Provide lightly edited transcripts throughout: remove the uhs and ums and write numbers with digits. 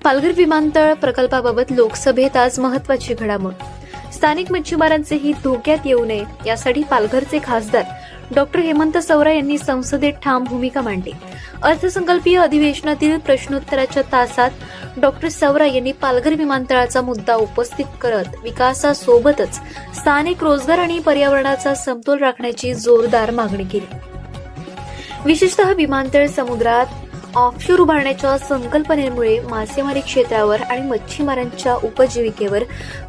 पालघर विमानतळ प्रकल्पाबाबत लोकसभेत आज महत्त्वाची घडामोड। स्थानिक मच्छीमारांचे हित धोक्यात येऊ नये यासाठी पालघरचे खासदार डॉक्टर हेमंत सवरा यांनी संसदेत ठाम भूमिका मांडली। अर्थसंकल्पीय अधिवेशनातील प्रश्नोत्तराच्या तासात डॉक्टर सवरा यांनी पालघर विमानतळाचा मुद्दा उपस्थित करत विकासासोबतच स्थानिक रोजगार आणि पर्यावरणाचा समतोल राखण्याची जोरदार मागणी केली। विशेषतः विमानतळ समुद्रात ऑफशोर उभारण्याच्या संकल्पनेमुळे मासेमारी क्षेत्रावर आणि मच्छीमारांच्या उपजीविकेवर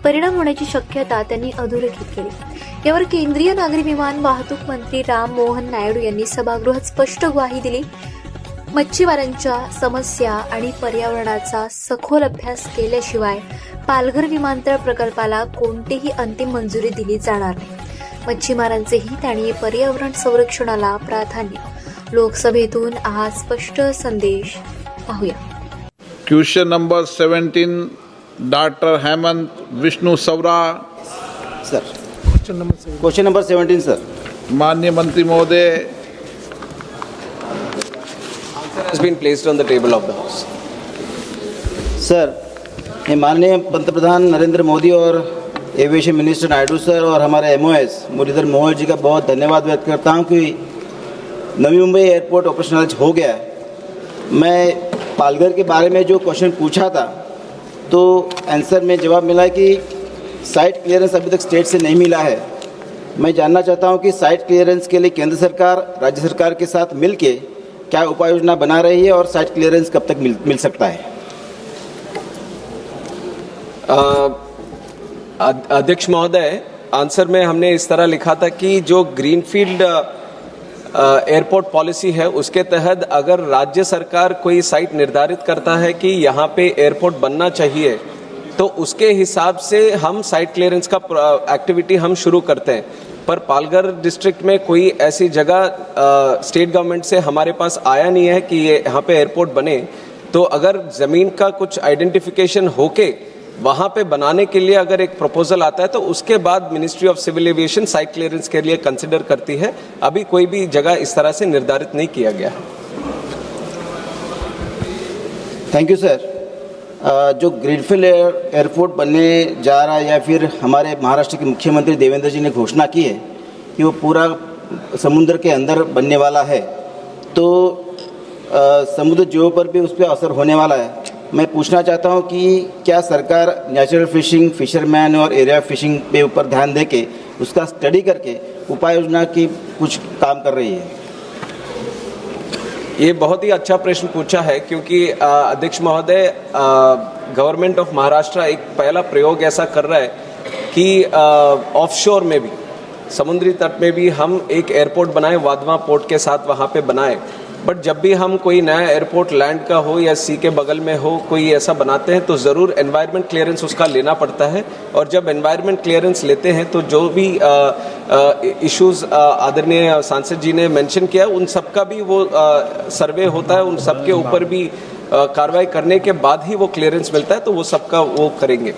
परिणाम होण्याची शक्यता त्यांनी अधोरेखित केली। यावर केंद्रीय नागरी विमान वाहतूक मंत्री राम मोहन नायडू यांनी सभागृहात स्पष्ट ग्वाही दिली। मच्छीमारांच्या समस्या आणि पर्यावरणाचा सखोल अभ्यास केल्याशिवाय पालघर विमानतळ प्रकल्पाला कोणतीही अंतिम मंजुरी दिली जाणार नाही। मच्छीमारांचे हित आणि पर्यावरण संरक्षणाला प्राधान्य। लोकसभेतून आज स्पष्ट संदेश पाहूया। Question number 17 doctor Hemant Vishnu Savara. Sir question number 17 sir. माननीय मंत्री महोदय, answer has been placed on the table of the house. Sir, ये माननीय पंतप्रधान नरेंद्र मोदी और एविएशन मिनिस्टर नायडू सर और हमारे MOS मुरलीधर मोहन जी का बहुत धन्यवाद व्यक्त करता हूँ कि नवी मुंबई एयरपोर्ट ऑपरेशनलाइज हो गया है। मैं पालघर के बारे में जो क्वेश्चन पूछा था तो आंसर में जवाब मिला कि साइट क्लियरेंस अभी तक स्टेट से नहीं मिला है। मैं जानना चाहता हूं कि साइट क्लियरेंस के लिए केंद्र सरकार राज्य सरकार के साथ मिलके क्या उपाय योजना बना रही है और साइट क्लियरेंस कब तक मिल सकता है। अध्यक्ष महोदय, आंसर में हमने इस तरह लिखा था कि जो ग्रीनफील्ड एयरपोर्ट पॉलिसी है उसके तहत अगर राज्य सरकार कोई साइट निर्धारित करता है कि यहाँ पे एयरपोर्ट बनना चाहिए तो उसके हिसाब से हम साइट क्लियरेंस का एक्टिविटी हम शुरू करते हैं। पर पालघर डिस्ट्रिक्ट में कोई ऐसी जगह स्टेट गवर्नमेंट से हमारे पास आया नहीं है कि ये यहाँ पे एयरपोर्ट बने। तो अगर ज़मीन का कुछ आइडेंटिफिकेशन होके वहाँ पे बनाने के लिए अगर एक प्रपोजल आता है तो उसके बाद ministry of civil aviation site clearance के लिए कंसिडर करती है। अभी कोई भी जगह इस तरह से निर्धारित नहीं किया गया है। Thank you sir. जो ग्रीनफील्ड एयरपोर्ट बनने जा रहा है या फिर हमारे महाराष्ट्र के मुख्यमंत्री देवेंद्र जी ने घोषणा की है कि वो पूरा समुद्र के अंदर बनने वाला है, तो समुद्र जीवों पर भी उस पर असर होने वाला है। मैं पूछना चाहता हूं कि क्या सरकार नेचुरल फिशिंग, फिशरमैन और एरिया फिशिंग पे ऊपर ध्यान दे के उसका स्टडी करके उपाय योजना की कुछ काम कर रही है। ये बहुत ही अच्छा प्रश्न पूछा है क्योंकि अध्यक्ष महोदय, गवर्नमेंट ऑफ महाराष्ट्र एक पहला प्रयोग ऐसा कर रहा है कि ऑफशोर में भी, समुद्री तट में भी हम एक एयरपोर्ट बनाए, वाधवा पोर्ट के साथ वहाँ पे बनाए। बट जब भी हम कोई नया एयरपोर्ट लैंड का हो या सी के बगल में हो कोई ऐसा बनाते हैं तो ज़रूर एनवायरनमेंट क्लियरेंस उसका लेना पड़ता है। और जब एनवायरनमेंट क्लियरेंस लेते हैं तो जो भी इश्यूज़ आदरणीय सांसद जी ने मेंशन किया उन सब का भी वो सर्वे होता है, उन सब के ऊपर भी कार्रवाई करने के बाद ही वो क्लियरेंस मिलता है, तो वो सबका वो करेंगे।